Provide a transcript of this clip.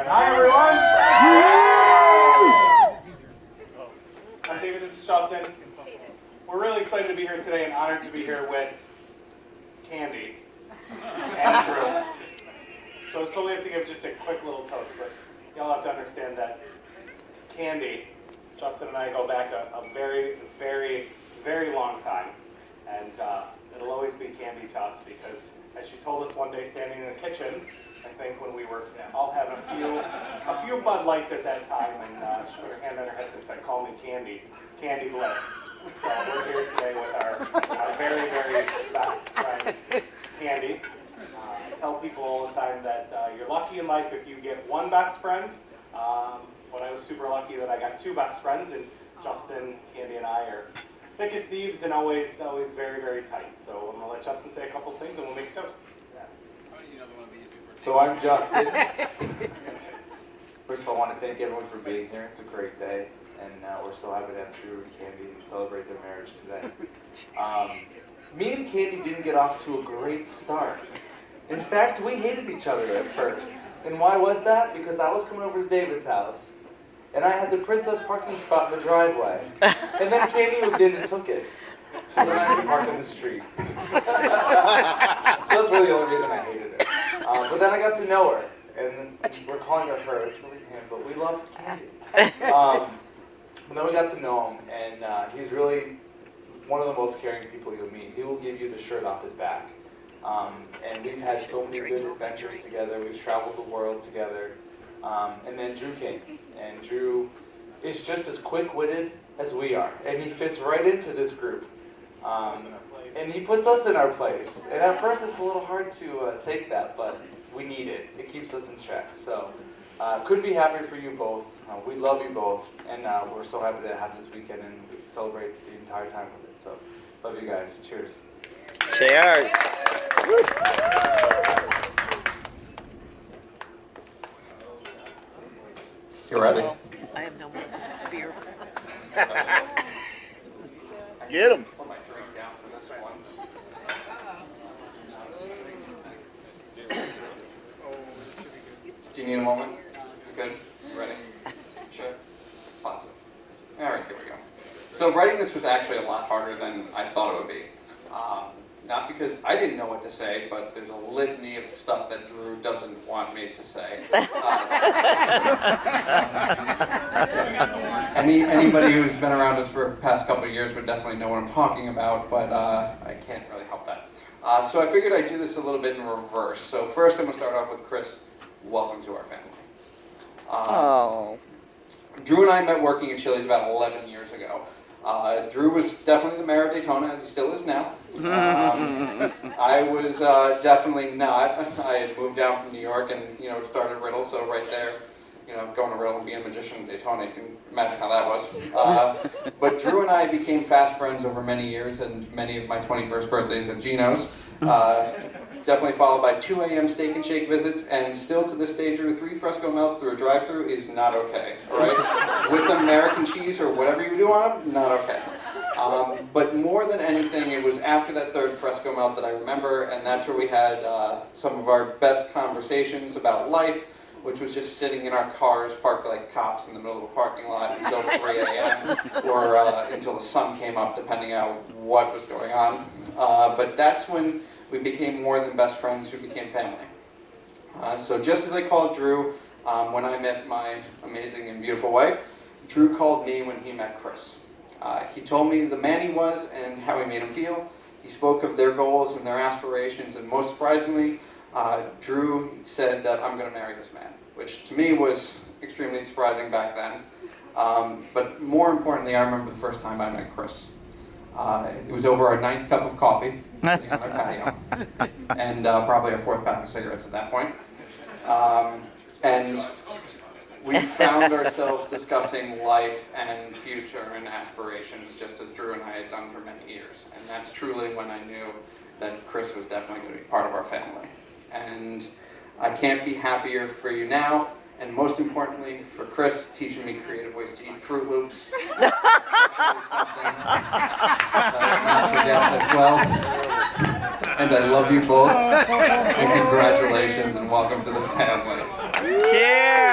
Hi, everyone. I'm David, this is Justin. We're really excited to be here today and honored to be here with Candy and Drew. So we have to give just a quick little toast, but y'all have to understand that Candy, Justin and I go back a very, very, very long time. And it'll always be Candy to us because as she told us one day standing in the kitchen, I think when we were all having a few Bud Lights at that time, and she put her hand on her hip and said, "Call me Candy, Candy Bliss." So we're here today with our very, very best friend, Candy. I tell people all the time that you're lucky in life if you get one best friend. But I was super lucky that I got two best friends, and Justin, Candy, and I are thick as thieves and always very, very tight. So I'm gonna let Justin say a couple things, and we'll make a toast. So I'm Justin. First of all, I want to thank everyone for being here. It's a great day, and we're so happy to have Drew and Candy and celebrate their marriage today. Me and Candy didn't get off to a great start. In fact, we hated each other at first. And why was that? Because I was coming over to David's house, and I had the princess parking spot in the driveway. And then Candy moved in and took it. So then I had to park on the street. So that's really the only reason I hated her. But then I got to know her, and we're calling her her. It's really him, but we love Candy. And then we got to know him, and he's really one of the most caring people you'll meet. He will give you the shirt off his back. And we've had so many good adventures together. We've traveled the world together. And then Drew came, and Drew is just as quick-witted as we are, and he fits right into this group. And he puts us in our place. And at first it's a little hard to take that, but we need it. It keeps us in check. So couldn't be happier for you both. We love you both, and we're so happy to have this weekend and celebrate the entire time with it. So love you guys. Cheers. Cheers. You ready? I have no more beer. Get him. Put my drink down for this one. Do you need a moment? You good? You ready? Sure? Awesome. All right, here we go. So writing this was actually a lot harder than I thought it would be. Not because I didn't know what to say, but there's a litany of stuff that Drew doesn't want me to say. Anybody who's been around us for the past couple of years would definitely know what I'm talking about, but I can't really help that. So I figured I'd do this a little bit in reverse. So first I'm going to start off with Chris. Welcome to our family. Drew and I met working at Chili's about 11 years ago. Drew was definitely the mayor of Daytona, as he still is now. I was definitely not. I had moved down from New York and, started Riddle, so right there, going to Riddle and being a magician in Daytona, you can imagine how that was. But Drew and I became fast friends over many years, and many of my 21st birthdays at Gino's. Definitely followed by 2 a.m. Steak and Shake visits, and still to this day, Drew, 3 Fresco melts through a drive-thru is not okay, all right? With American cheese or whatever you do on them, not okay. But more than anything, it was after that 3rd Fresco melt that I remember, and that's where we had some of our best conversations about life, which was just sitting in our cars parked like cops in the middle of a parking lot until 3 a.m. or until the sun came up, depending on what was going on. But that's when we became more than best friends, we became family. So just as I called Drew when I met my amazing and beautiful wife, Drew called me when he met Chris. He told me the man he was and how he made him feel. He spoke of their goals and their aspirations, and most surprisingly, Drew said that I'm going to marry this man, which to me was extremely surprising back then. But more importantly, I remember the first time I met Chris. It was over our 9th cup of coffee sitting on our patio, and probably our 4th pack of cigarettes at that point. And we found ourselves discussing life and future and aspirations, just as Drew and I had done for many years. And that's truly when I knew that Chris was definitely going to be part of our family. And I can't be happier for you now, and most importantly, for Chris teaching me creative ways to eat Fruit Loops. Something that I'll not forget as well. And I love you both, and congratulations, and welcome to the family. Cheers!